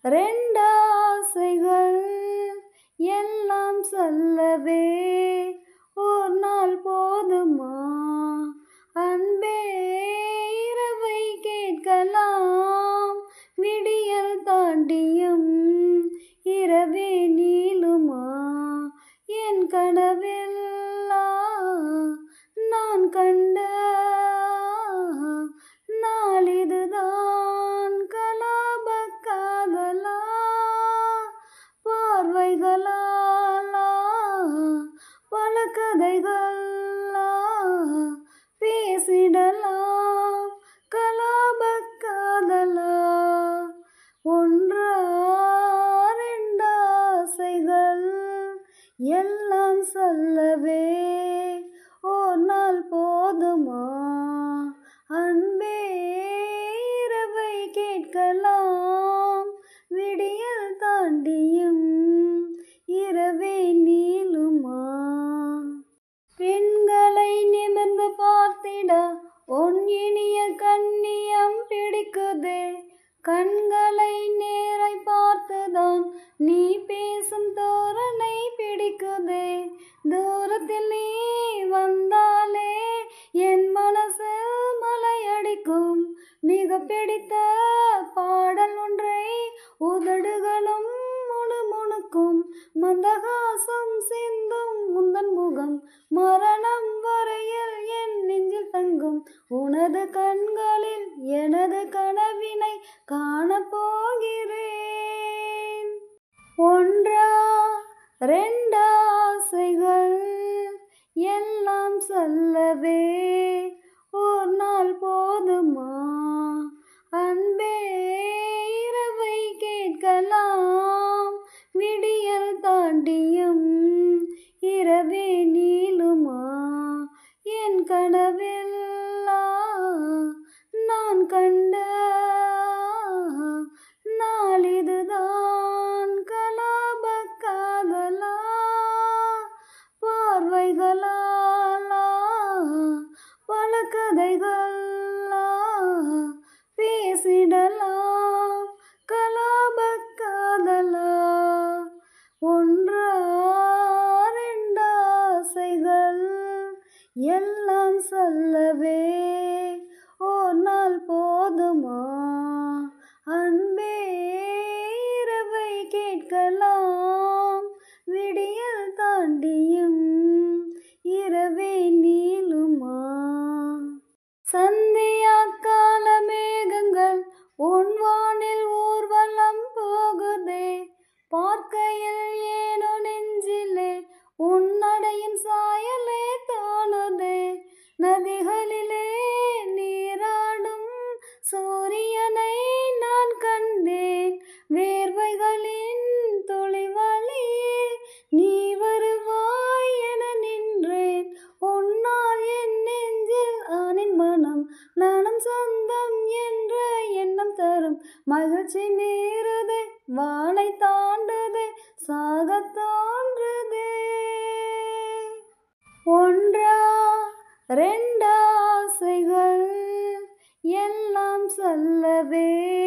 ரெண்டாசைகள் எல்லாம் சொல்லவே ஓர் நாள் போதுமா அன்பே? இரவை கேட்கலாம் விடியல் தாண்டியும் இரவே நீளுமா? என் கனவெல்லாம் நான் கண்ட நாளிதுதான். கலாபக் காதலா பார்வைகளாலா பல கதைகளா பேசிடலாம். கலாபக் காதலா ஒன்றா ரெண்டாசைகள் எல்லாம் சொல்லவே ஓர் நாள் போதுமா அன்பே? இரவை கேட்கலாம் விடியல் தாண்டியும் இரவே நீளுமா? பெண்களை நிமிர்ந்து பார்த்திட உன் இனிய கண்ணியம் பிடிக்குதே. கண்களை நேராய் பார்த்துதான் நீ பேசும் தோரணை பிடிக்குதே. தூரத்தில் நீ வந்தாலே என் மனசு மலையடிக்கும். மிக பிடித்த பாடல் ஒன்றை உதடுகளும் முணுமுணுக்கும். மந்தகாசம் சிந்தும் உந்தன் முகம் மரணம் வரையில் என் நெஞ்சில் தங்கும். உனது கண்களில் எனது கனவினை காணப்போகிறேன். ஒன்றா ரெண்டாசைகள் எல்லாம் சொல்லவே ஓர் நாள் போதுமா அன்பே? இரவை கேட்கலாம் விடியல் தாண்டியும் இரவே நீளுமா? என் கனவெல்லாம் நான் கண்ட நாளிதுதான். கலாபக் காதலா பார்வைகளாலா பல கதைகளா பேசிடலாம். கலாபக் காதலா ஒன்றா ரெண்டாசைகள் எல்லாம் சொல்லவே ஓர் நாள் போதுமா அன்பே? இரவை கேட்கலாம் விடியல் தாண்டியும் இரவே நீளுமா? சந்தியா கால மேகங்கள் உன் வானில் ஊர்வலம் போகுதே. பார்க்கையில் ஏனோ நெஞ்சிலே உன் நடையின் சாயலே தோணுதே. நதிகளிலே நீராடும் சூரியனை நான் கண்டேன். வேர்வைகளின் துளிவழி நீ வருவாய் என நின்றேன். உன்னால் என் நெஞ்சில் ஆணின் மனம் நானும் சொந்தம் என்ற எண்ணம் தரும். மகிழ்ச்சி மீறுதே வானை தாண்டுதே சாகத் தோன்றுதே. ஒன்றா ரெண்டாசைகள் எல்லாம் சொல்லவே